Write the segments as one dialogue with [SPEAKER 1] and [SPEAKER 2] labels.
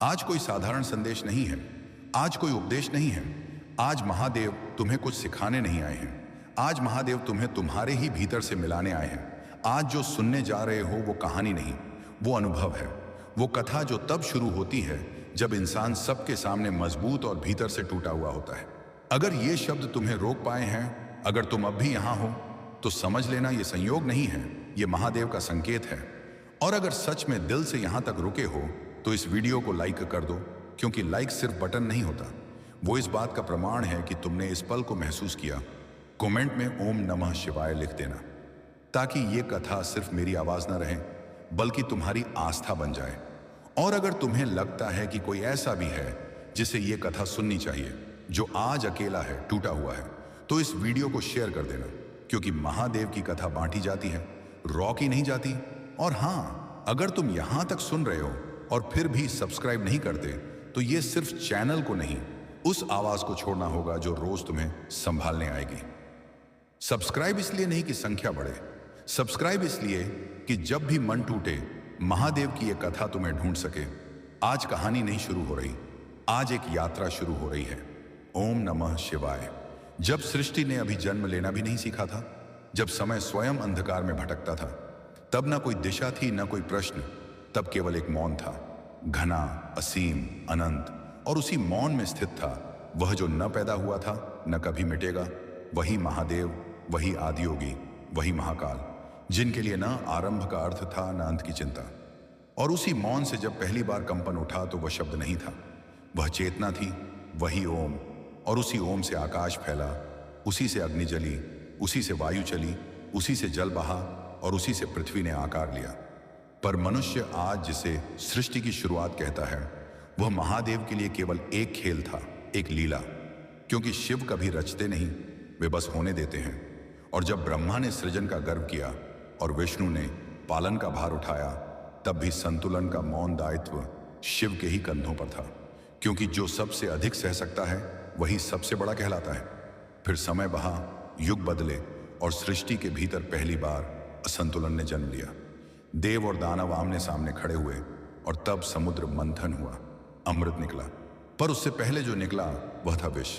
[SPEAKER 1] आज कोई साधारण संदेश नहीं है। आज कोई उपदेश नहीं है। आज महादेव तुम्हें कुछ सिखाने नहीं आए हैं। आज महादेव तुम्हें तुम्हारे ही भीतर से मिलाने आए हैं। आज जो सुनने जा रहे हो वो कहानी नहीं, वो अनुभव है। वो कथा जो तब शुरू होती है जब इंसान सबके सामने मजबूत और भीतर से टूटा हुआ होता है। अगर ये शब्द तुम्हें रोक पाए हैं, अगर तुम अब भी यहां हो, तो समझ लेना ये संयोग नहीं है, ये महादेव का संकेत है। और अगर सच में दिल से यहां तक रुके हो तो इस वीडियो को लाइक कर दो, क्योंकि लाइक सिर्फ बटन नहीं होता, वो इस बात का प्रमाण है कि तुमने इस पल को महसूस किया। कमेंट में ओम नमः शिवाय लिख देना, ताकि ये कथा सिर्फ मेरी आवाज न रहे बल्कि तुम्हारी आस्था बन जाए। और अगर तुम्हें लगता है कि कोई ऐसा भी है जिसे ये कथा सुननी चाहिए, जो आज अकेला है, टूटा हुआ है, तो इस वीडियो को शेयर कर देना, क्योंकि महादेव की कथा बांटी जाती है, रोकी नहीं जाती। और हाँ, अगर तुम यहां तक सुन रहे हो और फिर भी सब्सक्राइब नहीं करते, तो ये सिर्फ चैनल को नहीं, उस आवाज को छोड़ना होगा जो रोज तुम्हें संभालने आएगी। सब्सक्राइब इसलिए नहीं कि संख्या बढ़े, सब्सक्राइब इसलिए कि जब भी मन टूटे, महादेव की ये कथा तुम्हें ढूंढ सके। आज कहानी नहीं शुरू हो रही, आज एक यात्रा शुरू हो रही है। ओम नमः शिवाय। जब सृष्टि ने अभी जन्म लेना भी नहीं सीखा था, जब समय स्वयं अंधकार में भटकता था, तब ना कोई दिशा थी, ना कोई प्रश्न, तब केवल एक मौन था, घना, असीम, अनंत। और उसी मौन में स्थित था वह जो न पैदा हुआ था, न कभी मिटेगा, वही महादेव, वही आदियोगी, वही महाकाल, जिनके लिए न आरंभ का अर्थ था, न अंत की चिंता। और उसी मौन से जब पहली बार कंपन उठा तो वह शब्द नहीं था, वह चेतना थी, वही ओम। और उसी ओम से आकाश फैला, उसी से अग्नि जली, उसी से वायु चली, उसी से जल बहा और उसी से पृथ्वी ने आकार लिया। पर मनुष्य आज जिसे सृष्टि की शुरुआत कहता है, वह महादेव के लिए केवल एक खेल था, एक लीला। क्योंकि शिव कभी रचते नहीं, वे बस होने देते हैं। और जब ब्रह्मा ने सृजन का गर्व किया और विष्णु ने पालन का भार उठाया, तब भी संतुलन का मौन दायित्व शिव के ही कंधों पर था। क्योंकि जो सबसे अधिक सह सकता है, वही सबसे बड़ा कहलाता है। फिर समय बहा, युग बदले और सृष्टि के भीतर पहली बार असंतुलन ने जन्म लिया। देव और दानव आमने सामने खड़े हुए और तब समुद्र मंथन हुआ, अमृत निकला। पर उससे पहले जो निकला वह था विष,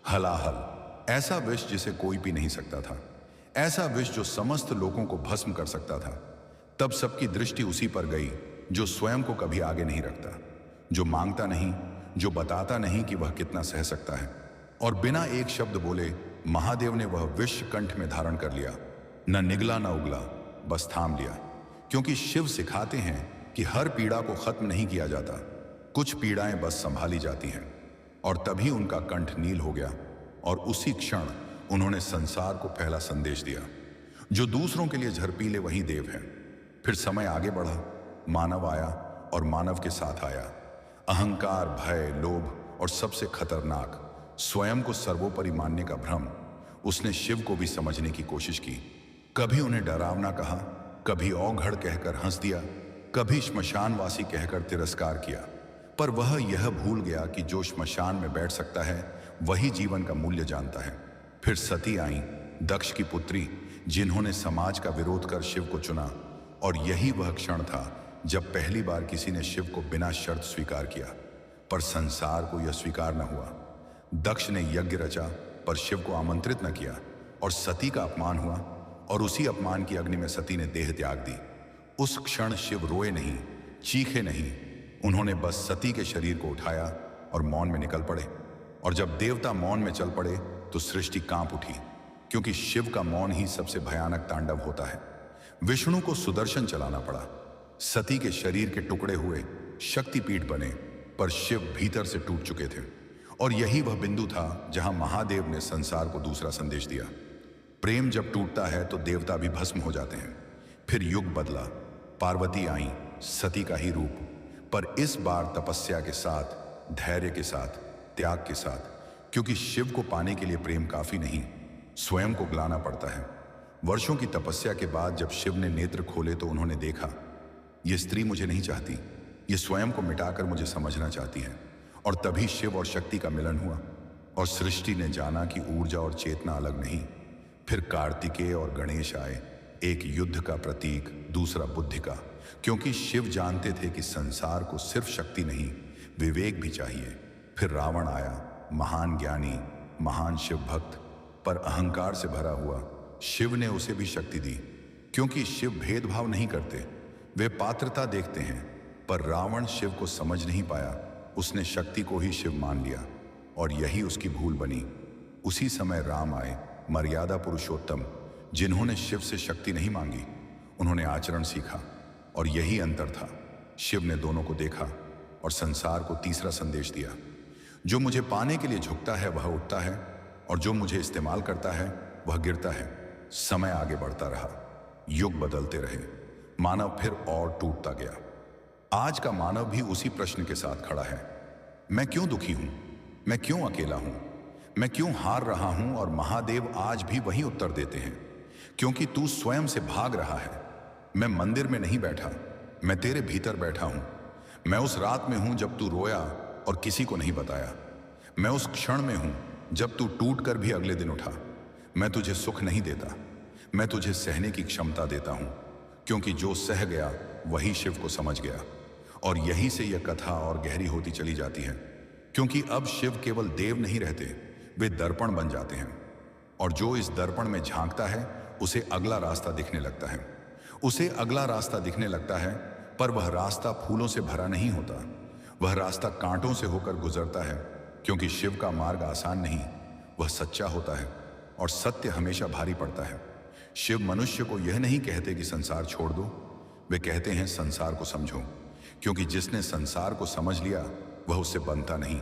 [SPEAKER 1] हलाहल। ऐसा विष जिसे कोई पी नहीं सकता था, ऐसा विष जो समस्त लोगों को भस्म कर सकता था। तब सबकी दृष्टि उसी पर गई जो स्वयं को कभी आगे नहीं रखता, जो मांगता नहीं, जो बताता नहीं कि वह कितना सह सकता है। और बिना एक शब्द बोले महादेव ने वह विष कंठ में धारण कर लिया। न निगला न उगला, बस थाम लिया। क्योंकि शिव सिखाते हैं कि हर पीड़ा को खत्म नहीं किया जाता, कुछ पीड़ाएं बस संभाली जाती हैं। और तभी उनका कंठ नील हो गया और उसी क्षण उन्होंने संसार को पहला संदेश दिया, जो दूसरों के लिए झरपीले वही देव है। फिर समय आगे बढ़ा, मानव आया और मानव के साथ आया अहंकार, भय, लोभ और सबसे खतरनाक स्वयं को सर्वोपरि मानने का भ्रम। उसने शिव को भी समझने की कोशिश की। कभी उन्हें डरावना कहा, कभी औघड़ कहकर हंस दिया, कभी श्मशानवासी कहकर तिरस्कार किया। पर वह यह भूल गया कि जो श्मशान में बैठ सकता है, वही जीवन का मूल्य जानता है। फिर सती आई, दक्ष की पुत्री, जिन्होंने समाज का विरोध कर शिव को चुना। और यही वह क्षण था जब पहली बार किसी ने शिव को बिना शर्त स्वीकार किया। पर संसार को यह स्वीकार न हुआ। दक्ष ने यज्ञ रचा पर शिव को आमंत्रित न किया, और सती का अपमान हुआ, और उसी अपमान की अग्नि में सती ने देह त्याग दी। उस क्षण शिव रोए नहीं, चीखे नहीं, उन्होंने बस सती के शरीर को उठाया और मौन में निकल पड़े। और जब देवता मौन में चल पड़े तो सृष्टि कांप उठी, क्योंकि शिव का मौन ही सबसे भयानक तांडव होता है। विष्णु को सुदर्शन चलाना पड़ा, सती के शरीर के टुकड़े हुए, शक्तिपीठ बने, पर शिव भीतर से टूट चुके थे। और यही वह बिंदु था जहां महादेव ने संसार को दूसरा संदेश दिया। प्रेम जब टूटता है तो देवता भी भस्म हो जाते हैं। फिर युग बदला, पार्वती आई, सती का ही रूप, पर इस बार तपस्या के साथ, धैर्य के साथ, त्याग के साथ। क्योंकि शिव को पाने के लिए प्रेम काफी नहीं, स्वयं को गलाना पड़ता है। वर्षों की तपस्या के बाद जब शिव ने नेत्र खोले तो उन्होंने देखा, ये स्त्री मुझे नहीं चाहती, ये स्वयं को मिटाकर मुझे समझना चाहती है। और तभी शिव और शक्ति का मिलन हुआ और सृष्टि ने जाना कि ऊर्जा और चेतना अलग नहीं। फिर कार्तिकेय और गणेश आए, एक युद्ध का प्रतीक, दूसरा बुद्धि का। क्योंकि शिव जानते थे कि संसार को सिर्फ शक्ति नहीं, विवेक भी चाहिए। फिर रावण आया, महान ज्ञानी, महान शिव भक्त, पर अहंकार से भरा हुआ। शिव ने उसे भी शक्ति दी, क्योंकि शिव भेदभाव नहीं करते, वे पात्रता देखते हैं। पर रावण शिव को समझ नहीं पाया, उसने शक्ति को ही शिव मान लिया और यही उसकी भूल बनी। उसी समय राम आए, मर्यादा पुरुषोत्तम, जिन्होंने शिव से शक्ति नहीं मांगी, उन्होंने आचरण सीखा और यही अंतर था। शिव ने दोनों को देखा और संसार को तीसरा संदेश दिया। जो मुझे पाने के लिए झुकता है वह उठता है और जो मुझे इस्तेमाल करता है वह गिरता है। समय आगे बढ़ता रहा, युग बदलते रहे, मानव फिर और टूटता गया। आज का मानव भी उसी प्रश्न के साथ खड़ा है, मैं क्यों दुखी हूं, मैं क्यों अकेला हूं, मैं क्यों हार रहा हूं। और महादेव आज भी वही उत्तर देते हैं, क्योंकि तू स्वयं से भाग रहा है। मैं मंदिर में नहीं बैठा, मैं तेरे भीतर बैठा हूं। मैं उस रात में हूं जब तू रोया और किसी को नहीं बताया। मैं उस क्षण में हूं जब तू टूट कर भी अगले दिन उठा। मैं तुझे सुख नहीं देता, मैं तुझे सहने की क्षमता देता हूं, क्योंकि जो सह गया वही शिव को समझ गया। और यहीं से यह कथा और गहरी होती चली जाती है, क्योंकि अब शिव केवल देव नहीं रहते, वे दर्पण बन जाते हैं। और जो इस दर्पण में झांकता है उसे अगला रास्ता दिखने लगता है, उसे अगला रास्ता दिखने लगता है। पर वह रास्ता फूलों से भरा नहीं होता, वह रास्ता कांटों से होकर गुजरता है, क्योंकि शिव का मार्ग आसान नहीं, वह सच्चा होता है और सत्य हमेशा भारी पड़ता है। शिव मनुष्य को यह नहीं कहते कि संसार छोड़ दो, वे कहते हैं संसार को समझो, क्योंकि जिसने संसार को समझ लिया वह उससे बनता नहीं।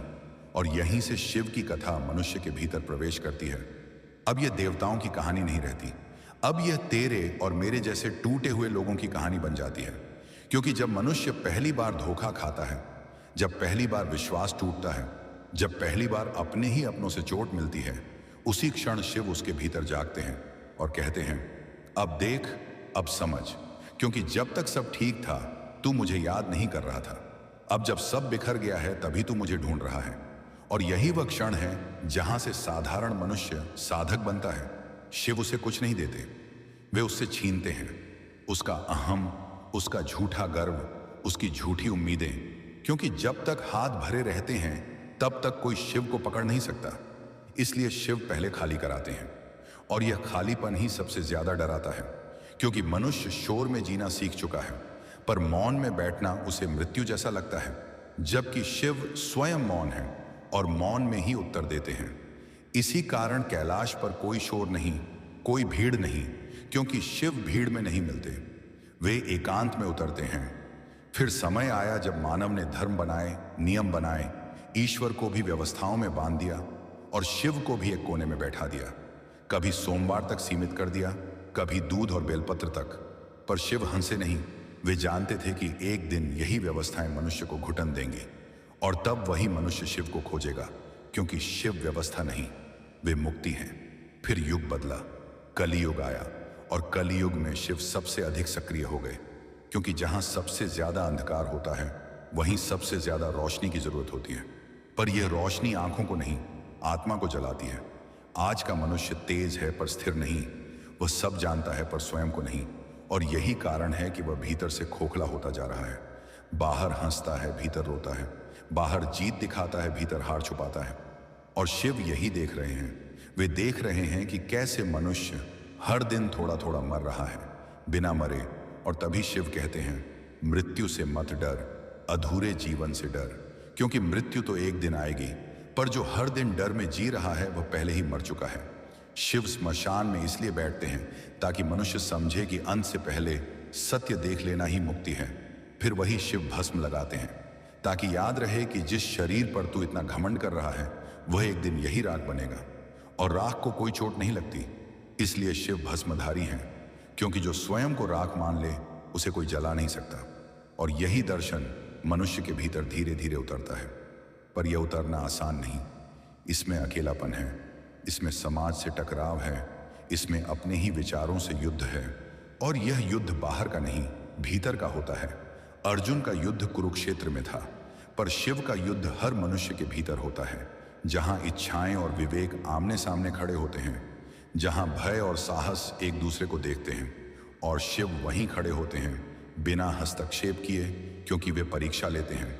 [SPEAKER 1] और यहीं से शिव की कथा मनुष्य के भीतर प्रवेश करती है। अब यह देवताओं की कहानी नहीं रहती, अब यह तेरे और मेरे जैसे टूटे हुए लोगों की कहानी बन जाती है। क्योंकि जब मनुष्य पहली बार धोखा खाता है, जब पहली बार विश्वास टूटता है, जब पहली बार अपने ही अपनों से चोट मिलती है, उसी क्षण शिव उसके भीतर जागते हैं और कहते हैं, अब देख, अब समझ, क्योंकि जब तक सब ठीक था तू मुझे याद नहीं कर रहा था, अब जब सब बिखर गया है तभी तू मुझे ढूंढ रहा है। और यही वह क्षण है जहां से साधारण मनुष्य साधक बनता है। शिव उसे कुछ नहीं देते, वे उससे छीनते हैं उसका अहम, उसका झूठा गर्व, उसकी झूठी उम्मीदें। क्योंकि जब तक हाथ भरे रहते हैं तब तक कोई शिव को पकड़ नहीं सकता, इसलिए शिव पहले खाली कराते हैं। और यह खालीपन ही सबसे ज्यादा डराता है, क्योंकि मनुष्य शोर में जीना सीख चुका है, पर मौन में बैठना उसे मृत्यु जैसा लगता है। जबकि शिव स्वयं मौन है और मौन में ही उत्तर देते हैं। इसी कारण कैलाश पर कोई शोर नहीं, कोई भीड़ नहीं, क्योंकि शिव भीड़ में नहीं मिलते, वे एकांत में उतरते हैं। फिर समय आया जब मानव ने धर्म बनाए, नियम बनाए, ईश्वर को भी व्यवस्थाओं में बांध दिया और शिव को भी एक कोने में बैठा दिया। कभी सोमवार तक सीमित कर दिया, कभी दूध और बेलपत्र तक। पर शिव हंसे नहीं, वे जानते थे कि एक दिन यही व्यवस्थाएं मनुष्य को घुटन देंगी और तब वही मनुष्य शिव को खोजेगा, क्योंकि शिव व्यवस्था नहीं, वे मुक्ति हैं। फिर युग बदला, कलियुग आया और कलियुग में शिव सबसे अधिक सक्रिय हो गए, क्योंकि जहां सबसे ज्यादा अंधकार होता है वहीं सबसे ज्यादा रोशनी की जरूरत होती है। पर यह रोशनी आंखों को नहीं, आत्मा को जलाती है। आज का मनुष्य तेज है पर स्थिर नहीं, वह सब जानता है पर स्वयं को नहीं। और यही कारण है कि वह भीतर से खोखला होता जा रहा है। बाहर हंसता है, भीतर रोता है, बाहर जीत दिखाता है, भीतर हार छुपाता है। और शिव यही देख रहे हैं, वे देख रहे हैं कि कैसे मनुष्य हर दिन थोड़ा थोड़ा मर रहा है बिना मरे। और तभी शिव कहते हैं, मृत्यु से मत डर, अधूरे जीवन से डर, क्योंकि मृत्यु तो एक दिन आएगी, पर जो हर दिन डर में जी रहा है वह पहले ही मर चुका है। शिव स्मशान में इसलिए बैठते हैं ताकि मनुष्य समझे कि अंत से पहले सत्य देख लेना ही मुक्ति है। फिर वही शिव भस्म लगाते हैं ताकि याद रहे कि जिस शरीर पर तू इतना घमंड कर रहा है वह एक दिन यही राख बनेगा और राख को कोई चोट नहीं लगती। इसलिए शिव भस्मधारी हैं, क्योंकि जो स्वयं को राख मान ले उसे कोई जला नहीं सकता। और यही दर्शन मनुष्य के भीतर धीरे धीरे उतरता है। पर यह उतरना आसान नहीं, इसमें अकेलापन है, इसमें समाज से टकराव है, इसमें अपने ही विचारों से युद्ध है। और यह युद्ध बाहर का नहीं, भीतर का होता है। अर्जुन का युद्ध कुरुक्षेत्र में था, पर शिव का युद्ध हर मनुष्य के भीतर होता है, जहां इच्छाएं और विवेक आमने सामने खड़े होते हैं, जहां भय और साहस एक दूसरे को देखते हैं। और शिव वहीं खड़े होते हैं बिना हस्तक्षेप किए, क्योंकि वे परीक्षा लेते हैं।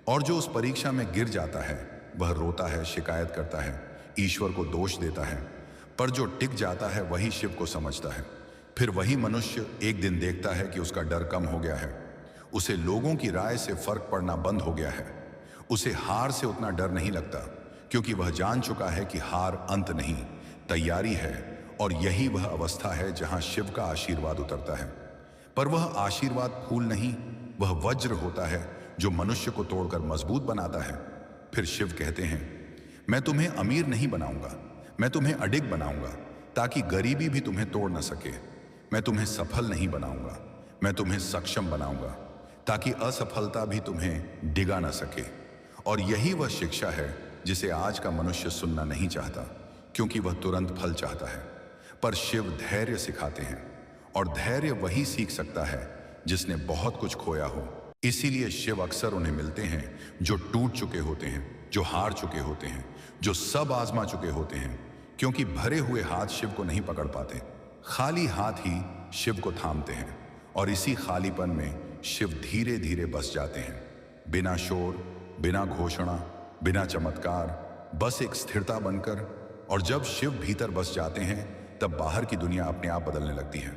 [SPEAKER 1] और जो उस परीक्षा में गिर जाता है वह रोता है, शिकायत करता है, ईश्वर को दोष देता है। पर जो टिक जाता है वही शिव को समझता है। फिर वही मनुष्य एक दिन देखता है कि उसका डर कम हो गया है, उसे लोगों की राय से फर्क पड़ना बंद हो गया है, उसे हार से उतना डर नहीं लगता, क्योंकि वह जान चुका है कि हार अंत नहीं, तैयारी है। और यही वह अवस्था है जहां शिव का आशीर्वाद उतरता है। पर वह आशीर्वाद फूल नहीं, वह वज्र होता है जो मनुष्य को तोड़कर मजबूत बनाता है। फिर शिव कहते हैं, मैं तुम्हें अमीर नहीं बनाऊंगा, मैं तुम्हें अडिग बनाऊंगा, ताकि गरीबी भी तुम्हें तोड़ न सके। मैं तुम्हें सफल नहीं बनाऊंगा, मैं तुम्हें सक्षम बनाऊंगा, ताकि असफलता भी तुम्हें डिगा न सके। और यही वह शिक्षा है जिसे आज का मनुष्य सुनना नहीं चाहता, क्योंकि वह तुरंत फल चाहता है। पर शिव धैर्य सिखाते हैं, और धैर्य वही सीख सकता है जिसने बहुत कुछ खोया हो। इसीलिए शिव अक्सर उन्हें मिलते हैं जो टूट चुके होते हैं, जो हार चुके होते हैं, जो सब आजमा चुके होते हैं, क्योंकि भरे हुए हाथ शिव को नहीं पकड़ पाते, खाली हाथ ही शिव को थामते हैं। और इसी खालीपन में शिव धीरे धीरे बस जाते हैं, बिना शोर, बिना घोषणा, बिना चमत्कार, बस एक स्थिरता बनकर। और जब शिव भीतर बस जाते हैं तब बाहर की दुनिया अपने आप बदलने लगती है।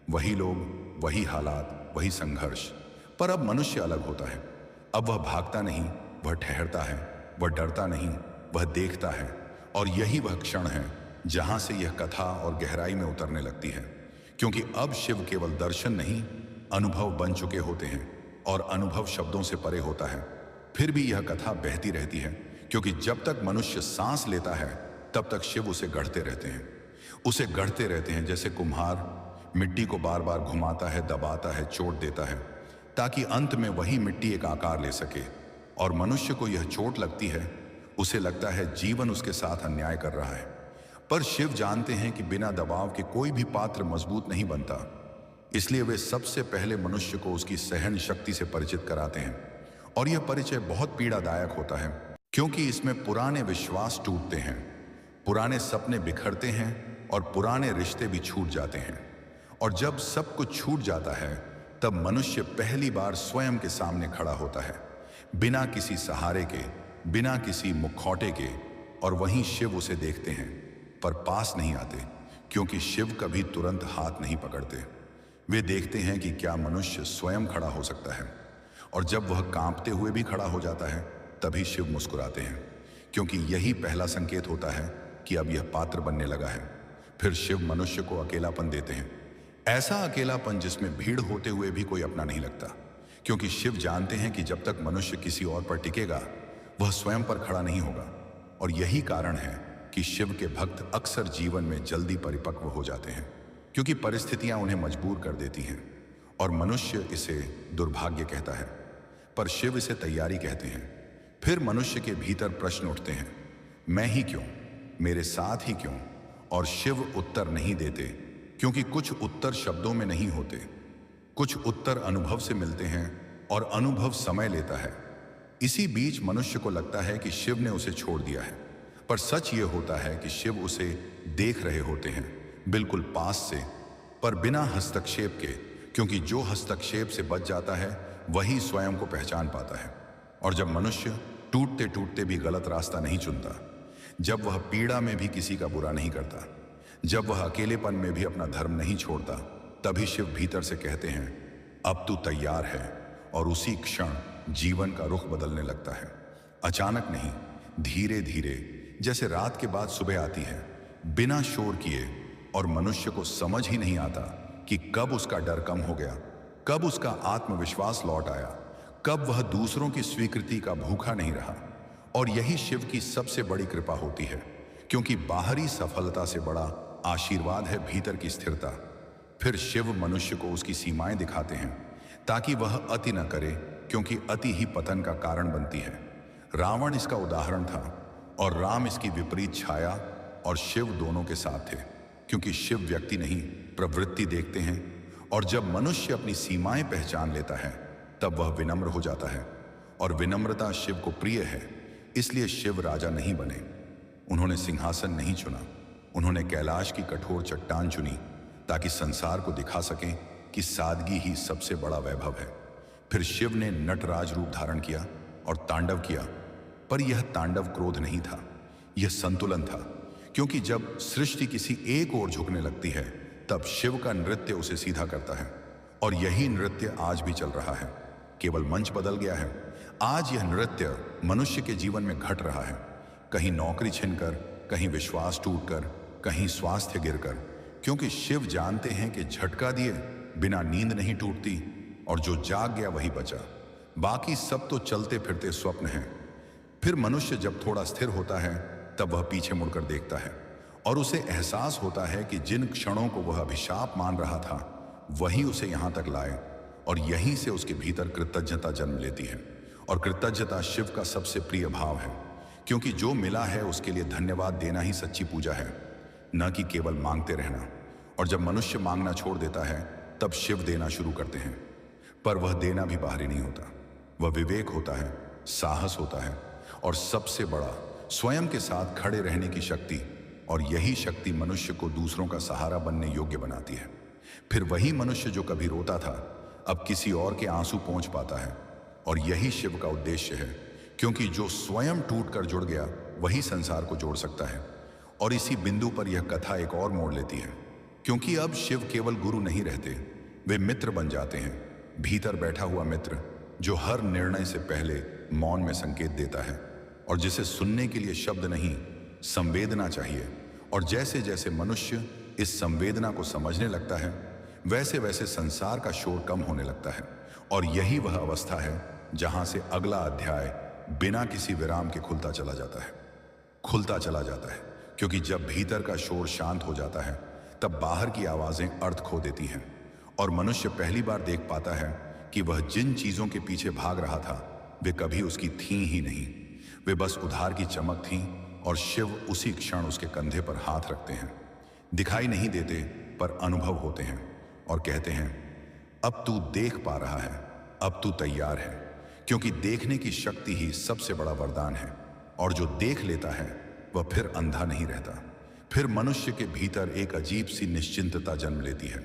[SPEAKER 1] वही लोग, वही हालात, वही संघर्ष। पर अब मनुष्य अलग होता है। अब वह भागता नहीं, वह ठहरता है, वह डरता नहीं, वह देखता है। और यही वह क्षण है जहां से यह कथा और गहराई में उतरने लगती है, क्योंकि अब शिव केवल दर्शन नहीं, अनुभव बन चुके होते हैं, और अनुभव शब्दों से परे होता है। फिर भी यह कथा बहती रहती है, क्योंकि जब तक मनुष्य सांस लेता है तब तक शिव उसे गढ़ते रहते हैं, उसे गढ़ते रहते हैं। जैसे कुम्हार मिट्टी को बार बार घुमाता है, दबाता है, चोट देता है, ताकि अंत में वही मिट्टी एक आकार ले सके। और मनुष्य को यह चोट लगती है, उसे लगता है जीवन उसके साथ अन्याय कर रहा है। पर शिव जानते हैं कि बिना दबाव के कोई भी पात्र मजबूत नहीं बनता। इसलिए वे सबसे पहले मनुष्य को उसकी सहन शक्ति से परिचित कराते हैं। और यह परिचय बहुत पीड़ादायक होता है, क्योंकि इसमें पुराने विश्वास टूटते हैं, पुराने सपने बिखरते हैं, और पुराने रिश्ते भी छूट जाते हैं। और जब सब कुछ छूट जाता है तब मनुष्य पहली बार स्वयं के सामने खड़ा होता है, बिना किसी सहारे के, बिना किसी मुखौटे के। और वहीं शिव उसे देखते हैं, पर पास नहीं आते, क्योंकि शिव कभी तुरंत हाथ नहीं पकड़ते। वे देखते हैं कि क्या मनुष्य स्वयं खड़ा हो सकता है। और जब वह कांपते हुए भी खड़ा हो जाता है तभी शिव मुस्कुराते हैं, क्योंकि यही पहला संकेत होता है कि अब यह पात्र बनने लगा है। फिर शिव मनुष्य को अकेलापन देते हैं, ऐसा अकेलापन जिसमें भीड़ होते हुए भी कोई अपना नहीं लगता, क्योंकि शिव जानते हैं कि जब तक मनुष्य किसी और पर टिकेगा वह स्वयं पर खड़ा नहीं होगा। और यही कारण है कि शिव के भक्त अक्सर जीवन में जल्दी परिपक्व हो जाते हैं, क्योंकि परिस्थितियां उन्हें मजबूर कर देती हैं। और मनुष्य इसे दुर्भाग्य कहता है, पर शिव इसे तैयारी कहते हैं। फिर मनुष्य के भीतर प्रश्न उठते हैं, मैं ही क्यों, मेरे साथ ही क्यों। और शिव उत्तर नहीं देते, क्योंकि कुछ उत्तर शब्दों में नहीं होते, कुछ उत्तर अनुभव से मिलते हैं, और अनुभव समय लेता है। इसी बीच मनुष्य को लगता है कि शिव ने उसे छोड़ दिया है, पर सच ये होता है कि शिव उसे देख रहे होते हैं, बिल्कुल पास से, पर बिना हस्तक्षेप के, क्योंकि जो हस्तक्षेप से बच जाता है वही स्वयं को पहचान पाता है। और जब मनुष्य टूटते टूटते भी गलत रास्ता नहीं चुनता, जब वह पीड़ा में भी किसी का बुरा नहीं करता, जब वह अकेलेपन में भी अपना धर्म नहीं छोड़ता, तभी शिव भीतर से कहते हैं, अब तू तैयार है। और उसी क्षण जीवन का रुख बदलने लगता है। अचानक नहीं, धीरे धीरे, जैसे रात के बाद सुबह आती है, बिना शोर किए। और मनुष्य को समझ ही नहीं आता कि कब उसका डर कम हो गया, कब उसका आत्मविश्वास लौट आया, कब वह दूसरों की स्वीकृति का भूखा नहीं रहा। और यही शिव की सबसे बड़ी कृपा होती है, क्योंकि बाहरी सफलता से बड़ा आशीर्वाद है भीतर की स्थिरता। फिर शिव मनुष्य को उसकी सीमाएं दिखाते हैं, ताकि वह अति न करे, क्योंकि अति ही पतन का कारण बनती है। रावण इसका उदाहरण था, और राम इसकी विपरीत छाया। और शिव दोनों के साथ थे, क्योंकि शिव व्यक्ति नहीं, प्रवृत्ति देखते हैं। और जब मनुष्य अपनी सीमाएं पहचान लेता है तब वह विनम्र हो जाता है। और विनम्रता शिव को प्रिय है, इसलिए शिव राजा नहीं बने, उन्होंने सिंहासन नहीं चुना, उन्होंने कैलाश की कठोर चट्टान चुनी, ताकि संसार को दिखा सकें कि सादगी ही सबसे बड़ा वैभव है। फिर शिव ने नटराज रूप धारण किया, और तांडव किया। पर यह तांडव क्रोध नहीं था, यह संतुलन था। क्योंकि जब सृष्टि किसी एक ओर झुकने लगती है तब शिव का नृत्य उसे सीधा करता है। और यही नृत्य आज भी चल रहा है, केवल मंच बदल गया है। आज यह नृत्य मनुष्य के जीवन में घट रहा है, कहीं नौकरी छिनकर, कहीं विश्वास टूटकर, कहीं स्वास्थ्य गिरकर। क्योंकि शिव जानते हैं कि झटका दिए बिना नींद नहीं टूटती, और जो जाग गया वही बचा, बाकी सब तो चलते फिरते स्वप्न हैं। फिर मनुष्य जब थोड़ा स्थिर होता है तब वह पीछे मुड़कर देखता है और उसे एहसास होता है कि जिन क्षणों को वह अभिशाप मान रहा था वही उसे यहां तक लाए, और यहीं से उसके भीतर कृतज्ञता जन्म लेती है। और कृतज्ञता शिव का सबसे प्रिय भाव है, क्योंकि जो मिला है उसके लिए धन्यवाद देना ही सच्ची पूजा है, न कि केवल मांगते रहना। और जब मनुष्य मांगना छोड़ देता है तब शिव देना शुरू करते हैं। पर वह देना भी बाहरी नहीं होता, वह विवेक होता है, साहस होता है, और सबसे बड़ा स्वयं के साथ खड़े रहने की शक्ति। और यही शक्ति मनुष्य को दूसरों का सहारा बनने योग्य बनाती है। फिर वही मनुष्य जो कभी रोता था अब किसी और के आंसू पहुंच पाता है। और यही शिव का उद्देश्य है, क्योंकि जो स्वयं टूटकर जुड़ गया वही संसार को जोड़ सकता है। और इसी बिंदु पर यह कथा एक और मोड़ लेती है, क्योंकि अब शिव केवल गुरु नहीं रहते, वे मित्र बन जाते हैं। भीतर बैठा हुआ मित्र जो हर निर्णय से पहले मौन में संकेत देता है, और जिसे सुनने के लिए शब्द नहीं संवेदना चाहिए। और जैसे जैसे मनुष्य इस संवेदना को समझने लगता है वैसे वैसे संसार का शोर कम होने लगता है। और यही वह अवस्था है जहां से अगला अध्याय बिना किसी विराम के खुलता चला जाता है। क्योंकि जब भीतर का शोर शांत हो जाता है तब बाहर की आवाजें अर्थ खो देती हैं, और मनुष्य पहली बार देख पाता है कि वह जिन चीजों के पीछे भाग रहा था वे कभी उसकी थीं ही नहीं, वे बस उधार की चमक थीं। और शिव उसी क्षण उसके कंधे पर हाथ रखते हैं, दिखाई नहीं देते पर अनुभव होते हैं, और कहते हैं अब तू देख पा रहा है, अब तू तैयार है। क्योंकि देखने की शक्ति ही सबसे बड़ा वरदान है, और जो देख लेता है वह फिर अंधा नहीं रहता। फिर मनुष्य के भीतर एक अजीब सी निश्चिंतता जन्म लेती है,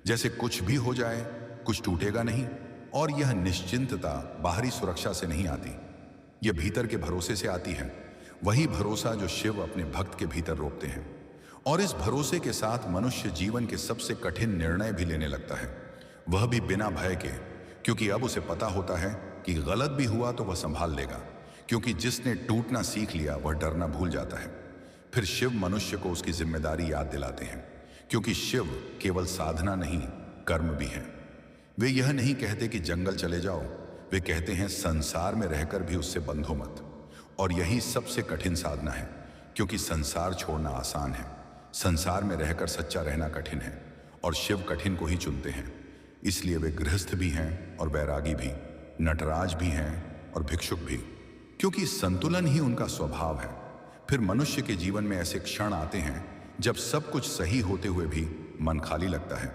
[SPEAKER 1] जैसे कुछ भी हो जाए कुछ टूटेगा नहीं। और यह निश्चिंतता बाहरी सुरक्षा से नहीं आती, यह भीतर के भरोसे से आती है। वही भरोसा जो शिव अपने भक्त के भीतर रोकते हैं। और इस भरोसे के साथ मनुष्य जीवन के सबसे कठिन निर्णय भी लेने लगता है, वह भी बिना भय के। क्योंकि अब उसे पता होता है कि गलत भी हुआ तो वह संभाल लेगा, क्योंकि जिसने टूटना सीख लिया वह डरना भूल जाता है। फिर शिव मनुष्य को उसकी जिम्मेदारी याद दिलाते हैं, क्योंकि शिव केवल साधना नहीं कर्म भी है। वे यह नहीं कहते कि जंगल चले जाओ, वे कहते हैं संसार में रहकर भी उससे बंधो मत। और यही सबसे कठिन साधना है, क्योंकि संसार छोड़ना आसान है, संसार में रहकर सच्चा रहना कठिन है। और शिव कठिन को ही चुनते हैं, इसलिए वे गृहस्थ भी हैं और वैरागी भी, नटराज भी हैं और भिक्षुक भी, क्योंकि संतुलन ही उनका स्वभाव है। फिर मनुष्य के जीवन में ऐसे क्षण आते हैं जब सब कुछ सही होते हुए भी मन खाली लगता है,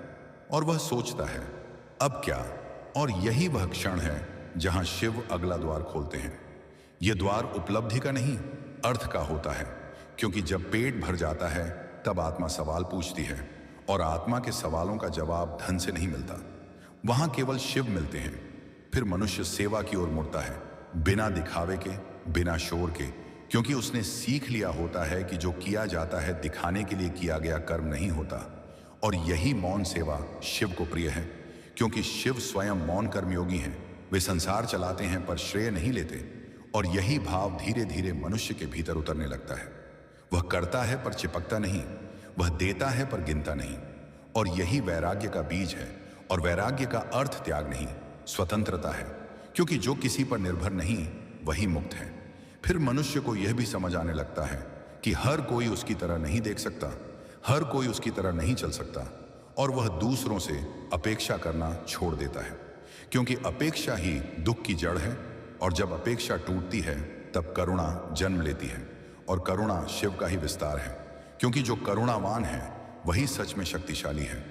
[SPEAKER 1] और वह सोचता है अब क्या। और यही वह क्षण है जहां शिव अगला द्वार खोलते हैं। यह द्वार उपलब्धि का नहीं अर्थ का होता है, क्योंकि जब पेट भर जाता है तब आत्मा सवाल पूछती है, और आत्मा के सवालों का जवाब धन से नहीं मिलता, वहां केवल शिव मिलते हैं। फिर मनुष्य सेवा की ओर मुड़ता है, बिना दिखावे के, बिना शोर के, क्योंकि उसने सीख लिया होता है कि जो किया जाता है दिखाने के लिए किया गया कर्म नहीं होता। और यही मौन सेवा शिव को प्रिय है, क्योंकि शिव स्वयं मौन कर्मयोगी हैं। वे संसार चलाते हैं पर श्रेय नहीं लेते। और यही भाव धीरे धीरे मनुष्य के भीतर उतरने लगता है। वह करता है पर चिपकता नहीं, वह देता है पर गिनता नहीं। और यही वैराग्य का बीज है। और वैराग्य का अर्थ त्याग नहीं, स्वतंत्रता है, क्योंकि जो किसी पर निर्भर नहीं वही मुक्त है। फिर मनुष्य को यह भी समझ आने लगता है कि हर कोई उसकी तरह नहीं देख सकता, हर कोई उसकी तरह नहीं चल सकता, और वह दूसरों से अपेक्षा करना छोड़ देता है, क्योंकि अपेक्षा ही दुख की जड़ है। और जब अपेक्षा टूटती है तब करुणा जन्म लेती है, और करुणा शिव का ही विस्तार है, क्योंकि जो करुणावान है वही सच में शक्तिशाली है।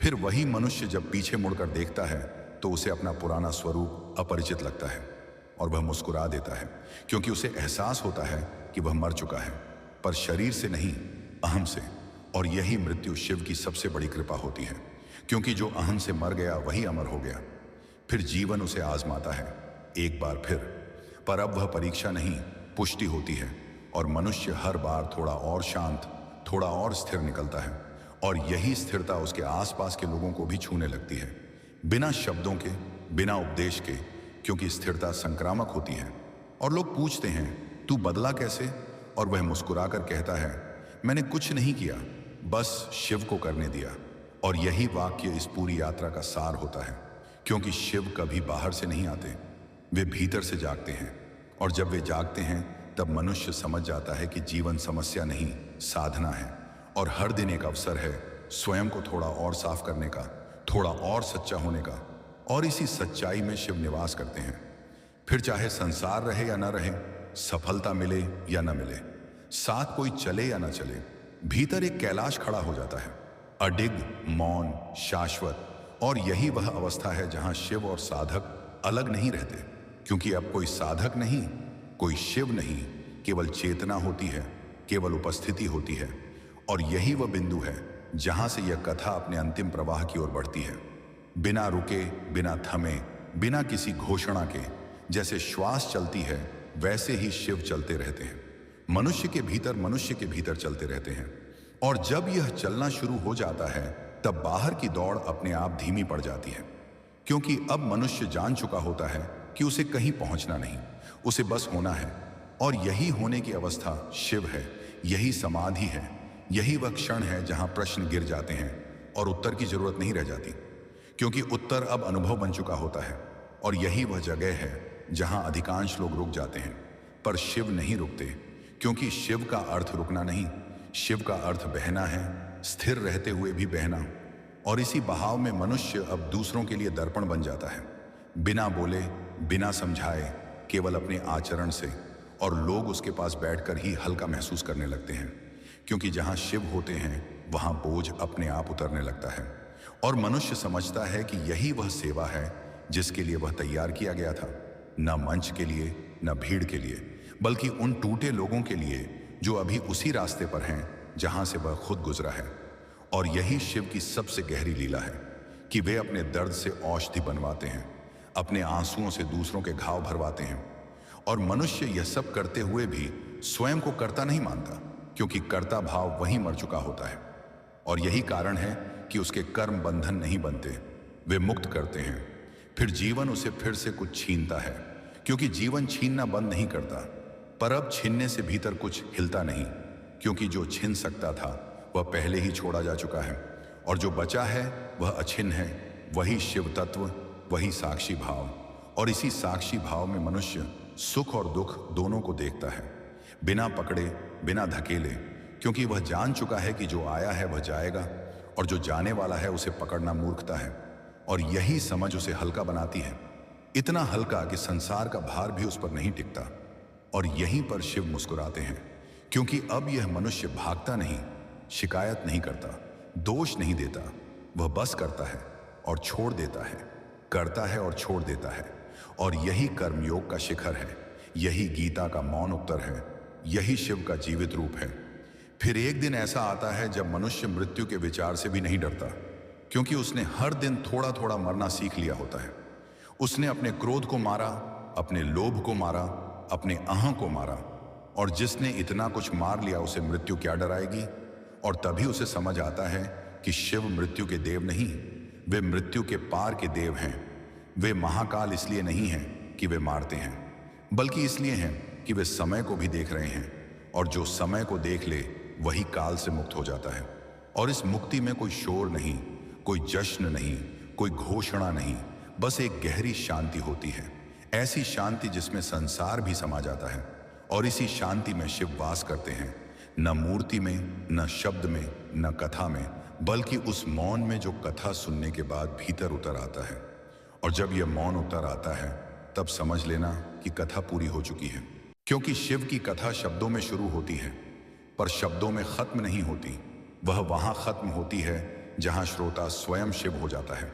[SPEAKER 1] फिर वही मनुष्य जब पीछे मुड़कर देखता है तो उसे अपना पुराना स्वरूप अपरिचित लगता है, और वह मुस्कुरा देता है, क्योंकि उसे एहसास होता है कि वह मर चुका है, पर शरीर से नहीं, अहम से। और यही मृत्यु शिव की सबसे बड़ी कृपा होती है, क्योंकि जो अहम से मर गया वही अमर हो गया। फिर जीवन उसे आजमाता है एक बार फिर। पर अब वह परीक्षा नहीं, पुष्टि होती है, और मनुष्य हर बार थोड़ा और शांत, थोड़ा और स्थिर निकलता है, और यही स्थिरता उसके आसपास के लोगों को भी छूने लगती है, बिना शब्दों के, बिना उपदेश के, क्योंकि स्थिरता संक्रामक होती है। और लोग पूछते हैं, तू बदला कैसे? और वह मुस्कुराकर कहता है, मैंने कुछ नहीं किया, बस शिव को करने दिया। और यही वाक्य इस पूरी यात्रा का सार होता है, क्योंकि शिव कभी बाहर से नहीं आते, वे भीतर से जागते हैं। और जब वे जागते हैं तब मनुष्य समझ जाता है कि जीवन समस्या नहीं, साधना है, और हर दिन एक अवसर है स्वयं को थोड़ा और साफ करने का, थोड़ा और सच्चा होने का। और इसी सच्चाई में शिव निवास करते हैं। फिर चाहे संसार रहे या ना रहे, सफलता मिले या ना मिले, साथ कोई चले या ना चले, भीतर एक कैलाश खड़ा हो जाता है, अडिग, मौन, शाश्वत। और यही वह अवस्था है जहां शिव और साधक अलग नहीं रहते, क्योंकि अब कोई साधक नहीं, कोई शिव नहीं, केवल चेतना होती है, केवल उपस्थिति होती है। और यही वह बिंदु है जहां से यह कथा अपने अंतिम प्रवाह की ओर बढ़ती है, बिना रुके, बिना थमे, बिना किसी घोषणा के। जैसे श्वास चलती है वैसे ही शिव चलते रहते हैं, मनुष्य के भीतर, मनुष्य के भीतर चलते रहते हैं। और जब यह चलना शुरू हो जाता है तब बाहर की दौड़ अपने आप धीमी पड़ जाती है, क्योंकि अब मनुष्य जान चुका होता है कि उसे कहीं पहुंचना नहीं, उसे बस होना है। और यही होने की अवस्था शिव है, यही समाधि है, यही वह क्षण है जहां प्रश्न गिर जाते हैं और उत्तर की जरूरत नहीं रह जाती, क्योंकि उत्तर अब अनुभव बन चुका होता है। और यही वह जगह है जहां अधिकांश लोग रुक जाते हैं, पर शिव नहीं रुकते, क्योंकि शिव का अर्थ रुकना नहीं, शिव का अर्थ बहना है, स्थिर रहते हुए भी बहना। और इसी बहाव में मनुष्य अब दूसरों के लिए दर्पण बन जाता है, बिना बोले, बिना समझाए, केवल अपने आचरण से। और लोग उसके पास बैठकर ही हल्का महसूस करने लगते हैं, क्योंकि जहां शिव होते हैं वहां बोझ अपने आप उतरने लगता है। और मनुष्य समझता है कि यही वह सेवा है जिसके लिए वह तैयार किया गया था, न मंच के लिए, न भीड़ के लिए, बल्कि उन टूटे लोगों के लिए जो अभी उसी रास्ते पर हैं जहां से वह खुद गुजरा है। और यही शिव की सबसे गहरी लीला है कि वे अपने दर्द से औषधि बनवाते हैं, अपने आंसुओं से दूसरों के घाव भरवाते हैं। और मनुष्य यह सब करते हुए भी स्वयं को कर्ता नहीं मानता, क्योंकि कर्ता भाव वहीं मर चुका होता है। और यही कारण है कि उसके कर्म बंधन नहीं बनते, वे मुक्त करते हैं। फिर जीवन उसे फिर से कुछ छीनता है, क्योंकि जीवन छीनना बंद नहीं करता, पर अब छीनने से भीतर कुछ हिलता नहीं, क्योंकि जो छीन सकता था वह पहले ही छोड़ा जा चुका है। और जो बचा है वह अछिन्न है, वही शिव तत्व, वही साक्षी भाव। और इसी साक्षी भाव में मनुष्य सुख और दुख दोनों को देखता है, बिना पकड़े, बिना धकेले, क्योंकि वह जान चुका है कि जो आया है वह जाएगा, और जो जाने वाला है उसे पकड़ना मूर्खता है। और यही समझ उसे हल्का बनाती है, इतना हल्का कि संसार का भार भी उस पर नहीं टिकता। और यहीं पर शिव मुस्कुराते हैं, क्योंकि अब यह मनुष्य भागता नहीं, शिकायत नहीं करता, दोष नहीं देता, वह बस करता है और छोड़ देता है, करता है और छोड़ देता है। और यही कर्मयोग का शिखर है, यही गीता का मौन उत्तर है, यही शिव का जीवित रूप है। फिर एक दिन ऐसा आता है जब मनुष्य मृत्यु के विचार से भी नहीं डरता, क्योंकि उसने हर दिन थोड़ा थोड़ा मरना सीख लिया होता है। उसने अपने क्रोध को मारा, अपने लोभ को मारा, अपने अहं को मारा। और जिसने इतना कुछ मार लिया उसे मृत्यु क्या डराएगी। और तभी उसे समझ आता है कि शिव मृत्यु के देव नहीं, वे मृत्यु के पार के देव हैं। वे महाकाल इसलिए नहीं हैं कि वे मारते हैं, बल्कि इसलिए हैं कि वे समय को भी देख रहे हैं, और जो समय को देख ले वही काल से मुक्त हो जाता है। और इस मुक्ति में कोई शोर नहीं, कोई जश्न नहीं, कोई घोषणा नहीं, बस एक गहरी शांति होती है, ऐसी शांति जिसमें संसार भी समा जाता है। और इसी शांति में शिव वास करते हैं, न मूर्ति में, न शब्द में, न कथा में, बल्कि उस मौन में जो कथा सुनने के बाद भीतर उतर आता है। और जब यह मौन उतर आता है तब समझ लेना कि कथा पूरी हो चुकी है, क्योंकि शिव की कथा शब्दों में शुरू होती है पर शब्दों में खत्म नहीं होती। वह वहां खत्म होती है जहां श्रोता स्वयं शिव हो जाता है।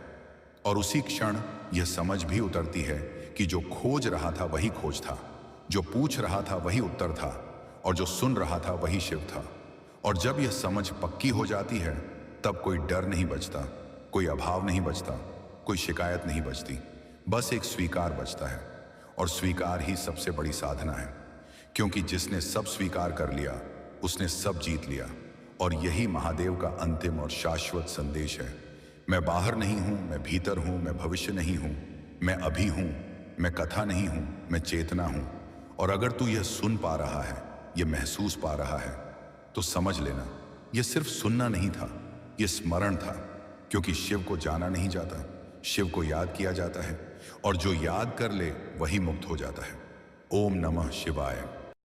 [SPEAKER 1] और उसी क्षण यह समझ भी उतरती है कि जो खोज रहा था वही खोज था, जो पूछ रहा था वही उत्तर था, और जो सुन रहा था वही शिव था। और जब यह समझ पक्की हो जाती है तब कोई डर नहीं बचता, कोई अभाव नहीं बचता, कोई शिकायत नहीं बचती, बस एक स्वीकार बचता है। और स्वीकार ही सबसे बड़ी साधना है, क्योंकि जिसने सब स्वीकार कर लिया उसने सब जीत लिया। और यही महादेव का अंतिम और शाश्वत संदेश है। मैं बाहर नहीं हूं, मैं भीतर हूं, मैं भविष्य नहीं हूं, मैं अभी हूं, मैं कथा नहीं हूं, मैं चेतना हूं। और अगर तू यह सुन पा रहा है, यह महसूस पा रहा है, तो समझ लेना यह सिर्फ सुनना नहीं था, यह स्मरण था। क्योंकि शिव को जाना नहीं जाता, शिव को याद किया जाता है, और जो याद कर ले वही मुक्त हो जाता है। ओम नमः शिवाय।